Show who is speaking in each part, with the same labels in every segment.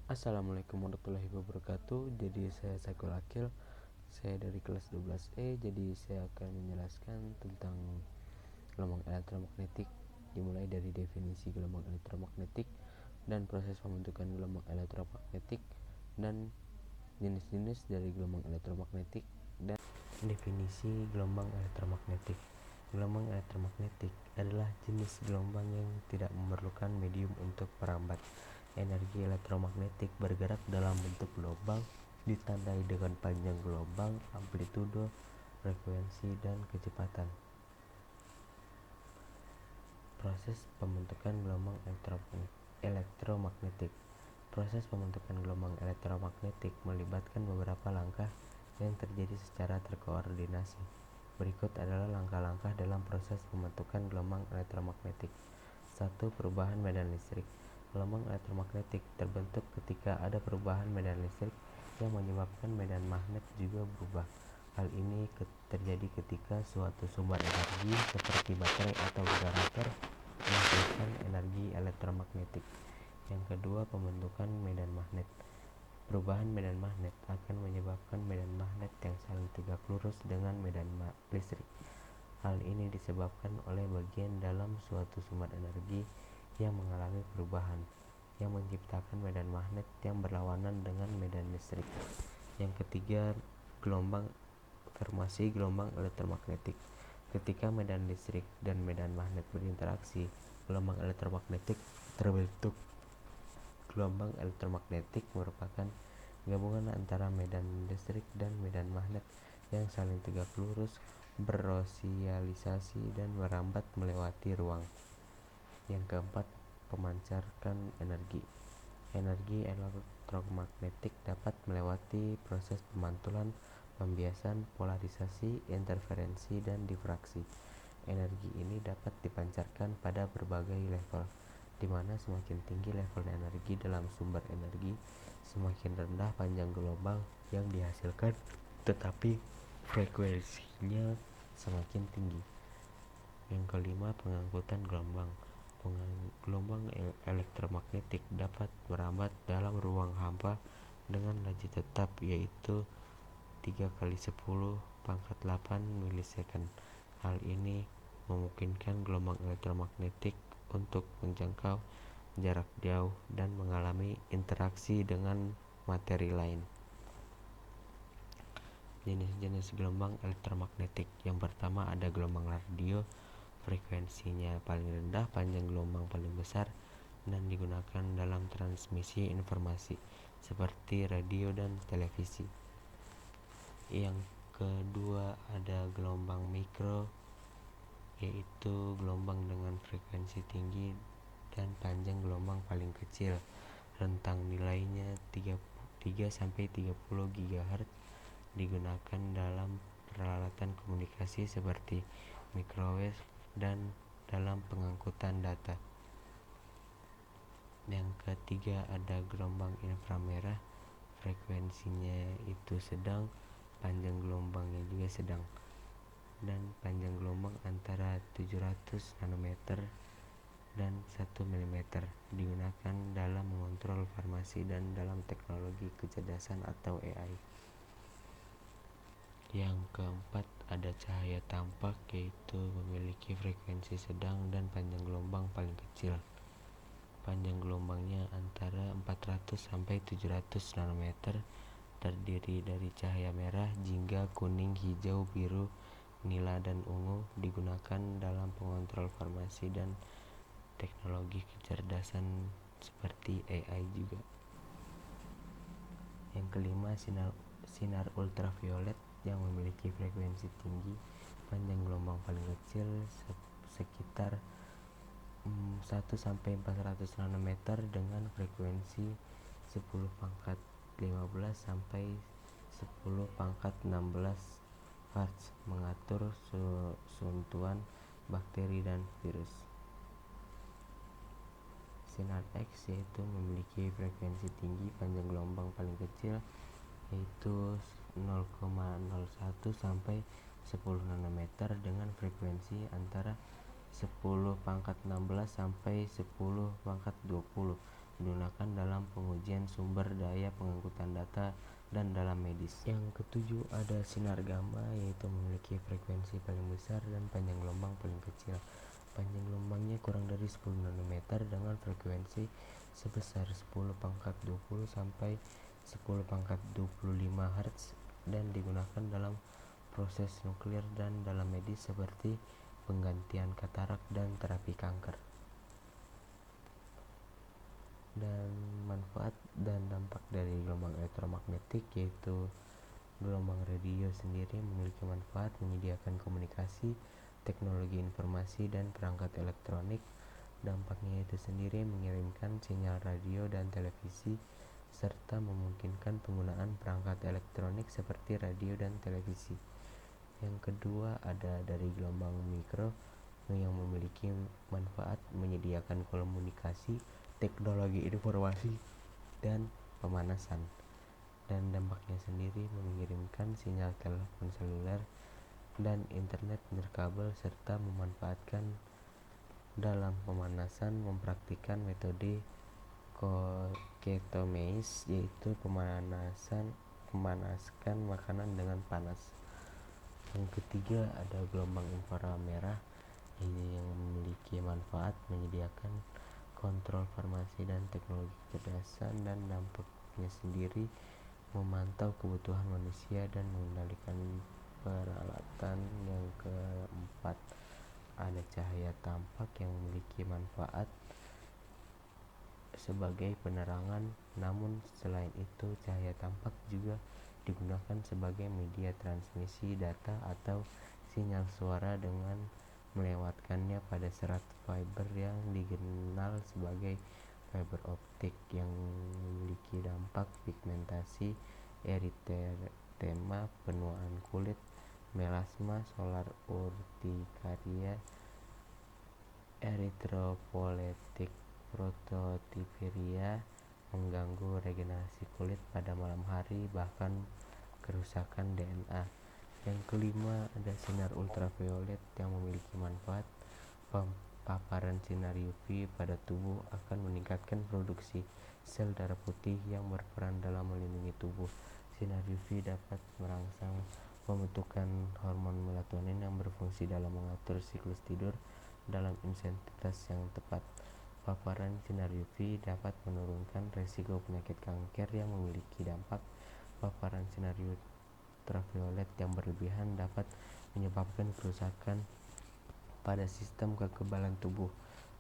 Speaker 1: Assalamualaikum warahmatullahi wabarakatuh. Jadi saya Saiful Akil, saya dari kelas 12E. Jadi saya akan menjelaskan tentang gelombang elektromagnetik, dimulai dari definisi gelombang elektromagnetik dan proses pembentukan gelombang elektromagnetik dan jenis-jenis dari gelombang elektromagnetik dan definisi gelombang elektromagnetik. Gelombang elektromagnetik adalah jenis gelombang yang tidak memerlukan medium untuk merambat. Energi elektromagnetik bergerak dalam bentuk gelombang, ditandai dengan panjang gelombang, amplitudo, frekuensi, dan kecepatan. Proses pembentukan gelombang elektromagnetik. Proses pembentukan gelombang elektromagnetik melibatkan beberapa langkah yang terjadi secara terkoordinasi. Berikut adalah langkah-langkah dalam proses pembentukan gelombang elektromagnetik. 1. Perubahan medan listrik. Gelombang elektromagnetik terbentuk ketika ada perubahan medan listrik yang menyebabkan medan magnet juga berubah. Hal ini terjadi ketika suatu sumber energi seperti baterai atau generator menghasilkan energi elektromagnetik. Yang kedua, pembentukan medan magnet. Perubahan medan magnet akan menyebabkan medan magnet yang saling tegak lurus dengan medan listrik. Hal ini disebabkan oleh bagian dalam suatu sumber energi yang mengalami perubahan, yang menciptakan medan magnet yang berlawanan dengan medan listrik. Yang ketiga, formasi gelombang elektromagnetik. Ketika medan listrik dan medan magnet berinteraksi, gelombang elektromagnetik terbentuk. Gelombang elektromagnetik merupakan gabungan antara medan listrik dan medan magnet yang saling tegak lurus, bersosialisasi, dan merambat melewati ruang. Yang keempat, pemancarkan energi. Energi elektromagnetik dapat melewati proses pemantulan, pembiasan, polarisasi, interferensi, dan difraksi. Energi ini dapat dipancarkan pada berbagai level, di mana semakin tinggi level energi dalam sumber energi, semakin rendah panjang gelombang yang dihasilkan, tetapi frekuensinya semakin tinggi. Yang kelima, pengangkutan gelombang. Gelombang elektromagnetik dapat merambat dalam ruang hampa dengan laju tetap, yaitu 3 kali 10 pangkat 8 milisekund. Hal ini memungkinkan gelombang elektromagnetik untuk menjangkau jarak jauh dan mengalami interaksi dengan materi lain. Jenis-jenis gelombang elektromagnetik. Yang pertama ada gelombang radio, frekuensinya paling rendah, panjang gelombang paling besar, dan digunakan dalam transmisi informasi seperti radio dan televisi. Yang kedua ada gelombang mikro, yaitu gelombang dengan frekuensi tinggi dan panjang gelombang paling kecil. Rentang nilainya 3-30 GHz, digunakan dalam peralatan komunikasi seperti microwave dan dalam pengangkutan data. Yang ketiga ada gelombang inframerah, frekuensinya itu sedang, panjang gelombangnya juga sedang, dan panjang gelombang antara 700 nanometer dan 1 mm, digunakan dalam mengontrol farmasi dan dalam teknologi kecerdasan atau AI. Yang keempat ada cahaya tampak, yaitu memiliki frekuensi sedang dan panjang gelombang paling kecil. Panjang gelombangnya antara 400 sampai 700 nanometer, terdiri dari cahaya merah, jingga, kuning, hijau, biru, nila, dan ungu, digunakan dalam pengontrol farmasi dan teknologi kecerdasan seperti AI juga. Yang kelima, sinar ultraviolet yang memiliki frekuensi tinggi, panjang gelombang paling kecil sekitar 1 sampai 400 nanometer dengan frekuensi 10 pangkat 15 sampai 10 pangkat 16 Hz, mengatur suntuan bakteri dan virus. Sinar X yaitu memiliki frekuensi tinggi, panjang gelombang paling kecil yaitu 0,01 sampai 10 nanometer dengan frekuensi antara 10 pangkat 16 sampai 10 pangkat 20, digunakan dalam pengujian sumber daya, pengangkutan data, dan dalam medis. Yang ketujuh ada sinar gamma, yaitu memiliki frekuensi paling besar dan panjang gelombang paling kecil. Panjang gelombangnya kurang dari 10 nanometer dengan frekuensi sebesar 10 pangkat 20 sampai 10 pangkat 25 Hz dan digunakan dalam proses nuklir dan dalam medis seperti penggantian katarak dan terapi kanker. Dan manfaat dan dampak dari gelombang elektromagnetik, yaitu gelombang radio sendiri memiliki manfaat menyediakan komunikasi, teknologi informasi, dan perangkat elektronik. Dampaknya itu sendiri mengirimkan sinyal radio dan televisi serta memungkinkan penggunaan perangkat elektronik seperti radio dan televisi. Yang kedua ada dari gelombang mikro yang memiliki manfaat menyediakan komunikasi, teknologi informasi, dan pemanasan. Dan dampaknya sendiri mengirimkan sinyal telepon seluler dan internet nirkabel serta memanfaatkan dalam pemanasan mempraktikkan metode ketomais, yaitu memanaskan makanan dengan panas. Yang ketiga ada gelombang inframerah yang memiliki manfaat menyediakan kontrol farmasi dan teknologi kecerdasan, dan dampaknya sendiri memantau kebutuhan manusia dan mengendalikan peralatan. Yang keempat ada cahaya tampak yang memiliki manfaat sebagai penerangan, namun selain itu cahaya tampak juga digunakan sebagai media transmisi data atau sinyal suara dengan melewatkannya pada serat fiber yang dikenal sebagai fiber optik, yang memiliki dampak pigmentasi, eritema, penuaan kulit, melasma, solar urtikaria, eritropoietik, prototiperia, mengganggu regenerasi kulit pada malam hari, bahkan kerusakan DNA. Yang kelima ada sinar ultraviolet yang memiliki manfaat. Paparan sinar UV pada tubuh akan meningkatkan produksi sel darah putih yang berperan dalam melindungi tubuh. Sinar UV dapat merangsang pembentukan hormon melatonin yang berfungsi dalam mengatur siklus tidur dalam intensitas yang tepat. Paparan sinar UV dapat menurunkan risiko penyakit kanker yang memiliki dampak. Paparan sinar ultraviolet yang berlebihan dapat menyebabkan kerusakan pada sistem kekebalan tubuh.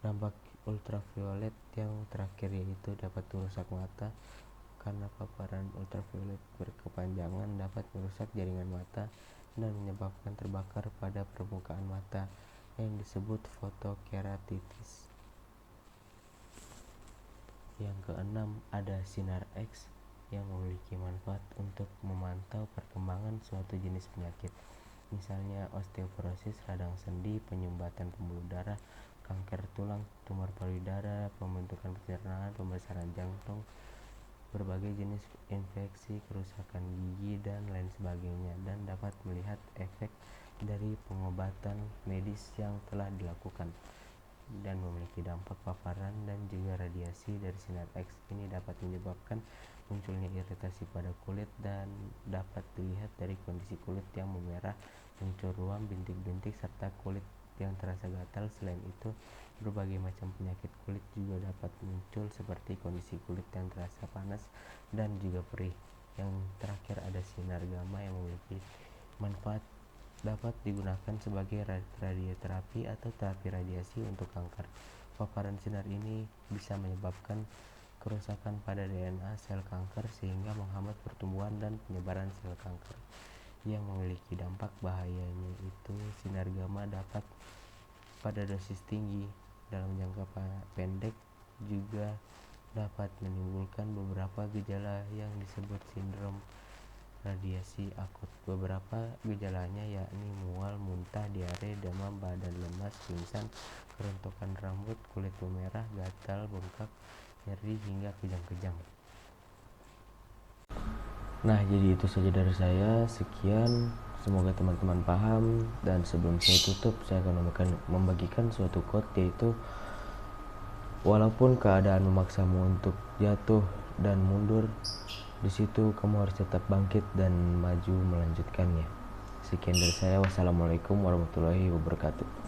Speaker 1: Dampak ultraviolet yang terakhir yaitu dapat merusak mata, karena paparan ultraviolet berkepanjangan dapat merusak jaringan mata dan menyebabkan terbakar pada permukaan mata yang disebut fotokeratitis. Yang keenam ada sinar X yang memiliki manfaat untuk memantau perkembangan suatu jenis penyakit, misalnya osteoporosis, radang sendi, penyumbatan pembuluh darah, kanker tulang, tumor payudara, pembentukan pencernaan, pembesaran jantung, berbagai jenis infeksi, kerusakan gigi, dan lain sebagainya, dan dapat melihat efek dari pengobatan medis yang telah dilakukan. Dan memiliki dampak paparan dan juga radiasi dari sinar X ini dapat menyebabkan munculnya iritasi pada kulit dan dapat dilihat dari kondisi kulit yang memerah, muncul ruam, bintik-bintik, serta kulit yang terasa gatal. Selain itu, berbagai macam penyakit kulit juga dapat muncul seperti kondisi kulit yang terasa panas dan juga perih. Yang terakhir ada sinar gamma yang memiliki manfaat dapat digunakan sebagai radioterapi atau terapi radiasi untuk kanker. Paparan sinar ini bisa menyebabkan kerusakan pada DNA sel kanker sehingga menghambat pertumbuhan dan penyebaran sel kanker. Yang memiliki dampak bahayanya itu sinar gamma dapat pada dosis tinggi dalam jangka pendek juga dapat menimbulkan beberapa gejala yang disebut sindrom radiasi akut. Beberapa gejalanya yakni mual, muntah, diare, demam, badan lemas, pingsan, kerontokan rambut, kulit memerah, gatal, bengkak, nyeri, hingga kejang-kejang. Nah, jadi itu saja dari saya. Sekian, semoga teman-teman paham. Dan sebelum saya tutup, saya akan membagikan suatu quote, yaitu Walaupun keadaan memaksamu untuk jatuh dan mundur, di situ kamu harus tetap bangkit dan maju melanjutkannya. Sekian dari saya. Wassalamualaikum warahmatullahi wabarakatuh.